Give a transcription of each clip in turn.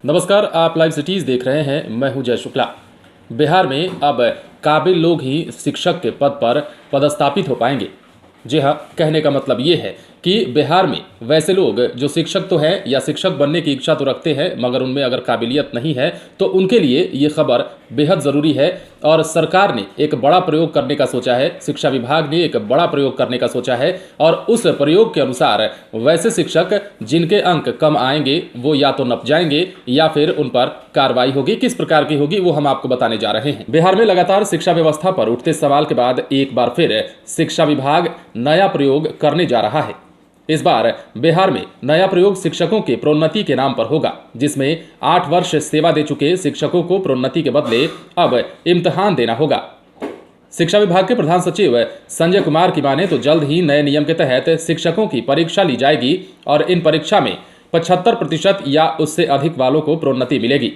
नमस्कार, आप live cities देख रहे हैं। मैं हूं जय शुक्ला। बिहार में अब काबिल लोग ही शिक्षक के पद पर पदस्थापित हो पाएंगे। जी हाँ, कहने का मतलब ये है कि बिहार में वैसे लोग जो शिक्षक तो हैं या शिक्षक बनने की इच्छा तो रखते हैं, मगर उनमें अगर काबिलियत नहीं है तो उनके लिए ये खबर बेहद ज़रूरी है। और सरकार ने एक बड़ा प्रयोग करने का सोचा है, शिक्षा विभाग ने एक बड़ा प्रयोग करने का सोचा है। और उस प्रयोग के अनुसार वैसे शिक्षक जिनके अंक कम आएंगे वो या तो नप जाएंगे या फिर उन पर कार्रवाई होगी। किस प्रकार की होगी वो हम आपको बताने जा रहे हैं। बिहार में लगातार शिक्षा व्यवस्था पर उठते सवाल के बाद एक बार फिर शिक्षा विभाग नया प्रयोग करने जा रहा है। इस बार बिहार में नया प्रयोग शिक्षकों के प्रोन्नति के नाम पर होगा, जिसमें 8 वर्ष सेवा दे चुके शिक्षकों को प्रोन्नति के बदले अब इम्तिहान देना होगा। शिक्षा विभाग के प्रधान सचिव संजय कुमार की माने तो जल्द ही नए नियम के तहत शिक्षकों की परीक्षा ली जाएगी और इन परीक्षा में 75% या उससे अधिक वालों को प्रोन्नति मिलेगी,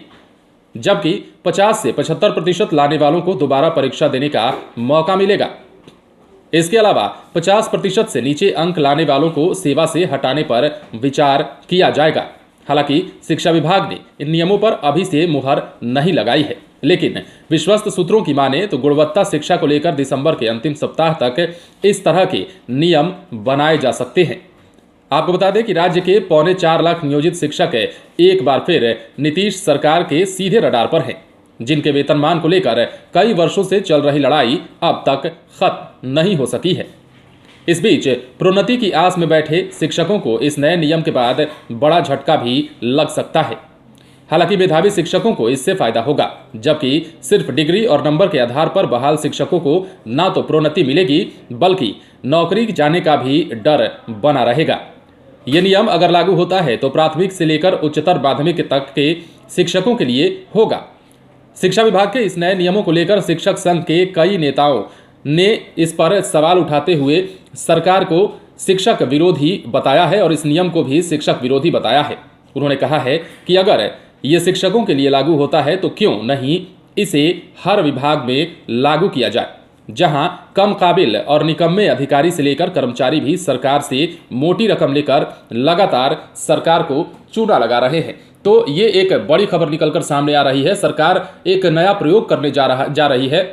जबकि 50 से 75% लाने वालों को दोबारा परीक्षा देने का मौका मिलेगा। इसके अलावा 50% से नीचे अंक लाने वालों को सेवा से हटाने पर विचार किया जाएगा। हालांकि शिक्षा विभाग ने इन नियमों पर अभी से मुहर नहीं लगाई है, लेकिन विश्वस्त सूत्रों की माने तो गुणवत्ता शिक्षा को लेकर दिसंबर के अंतिम सप्ताह तक इस तरह के नियम बनाए जा सकते हैं। आपको बता दें कि राज्य के 4.25 लाख नियोजित शिक्षक एक बार फिर नीतीश सरकार के सीधे रडार पर हैं, जिनके वेतनमान को लेकर कई वर्षों से चल रही लड़ाई अब तक खत्म नहीं हो सकी है। इस बीच प्रोन्नति की आस में बैठे शिक्षकों को इस नए नियम के बाद बड़ा झटका भी लग सकता है। हालांकि मेधावी शिक्षकों को इससे फायदा होगा, जबकि सिर्फ डिग्री और नंबर के आधार पर बहाल शिक्षकों को ना तो प्रोन्नति मिलेगी बल्कि नौकरी जाने का भी डर बना रहेगा। यह नियम अगर लागू होता है तो प्राथमिक से लेकर उच्चतर माध्यमिक तक के शिक्षकों के लिए होगा। शिक्षा विभाग के इस नए नियमों को लेकर शिक्षक संघ के कई नेताओं ने इस पर सवाल उठाते हुए सरकार को शिक्षक विरोधी बताया है और इस नियम को भी शिक्षक विरोधी बताया है। उन्होंने कहा है कि अगर ये शिक्षकों के लिए लागू होता है तो क्यों नहीं इसे हर विभाग में लागू किया जाए, जहां कम काबिल और निकम्मे अधिकारी से लेकर कर्मचारी भी सरकार से मोटी रकम लेकर लगातार सरकार को चूना लगा रहे हैं। तो ये एक बड़ी खबर निकलकर सामने आ रही है। सरकार एक नया प्रयोग करने जा रही है।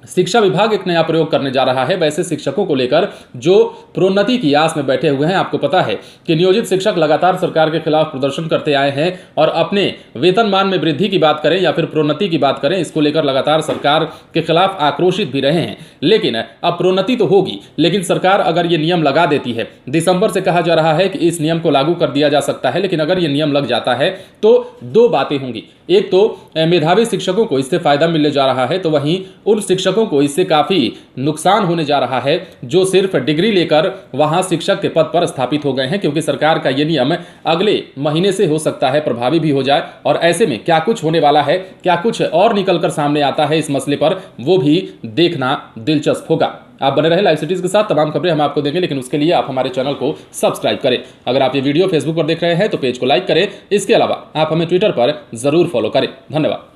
शिक्षा विभाग एक नया प्रयोग करने जा रहा है वैसे शिक्षकों को लेकर जो प्रोन्नति की आस में बैठे हुए हैं। आपको पता है कि नियोजित शिक्षक लगातार सरकार के खिलाफ प्रदर्शन करते आए हैं और अपने वेतनमान में वृद्धि की बात करें या फिर प्रोन्नति की बात करें, इसको लेकर लगातार सरकार के खिलाफ आक्रोशित भी रहे हैं। लेकिन अब प्रोन्नति तो होगी, लेकिन सरकार अगर ये नियम लगा देती है, दिसंबर से कहा जा रहा है कि इस नियम को लागू कर दिया जा सकता है, लेकिन अगर ये नियम लग जाता है तो दो बातें होंगी। एक तो मेधावी शिक्षकों को इससे फायदा मिलने जा रहा है, तो वहीं उन शिक्षकों को इससे काफी नुकसान होने जा रहा है जो सिर्फ डिग्री लेकर वहां शिक्षक के पद पर स्थापित हो गए हैं, क्योंकि सरकार का यह नियम अगले महीने से हो सकता है प्रभावी भी हो जाए। और ऐसे में क्या कुछ होने वाला है, क्या कुछ और निकलकर सामने आता है इस मसले पर, वो भी देखना दिलचस्प होगा। आप बने रहे लाइव सिटीज के साथ, तमाम खबरें हम आपको देंगे, लेकिन उसके लिए आप हमारे चैनल को सब्सक्राइब करें। अगर आप ये वीडियो फेसबुक पर देख रहे हैं तो पेज को लाइक करें। इसके अलावा आप हमें ट्विटर पर जरूर फॉलो करें। धन्यवाद।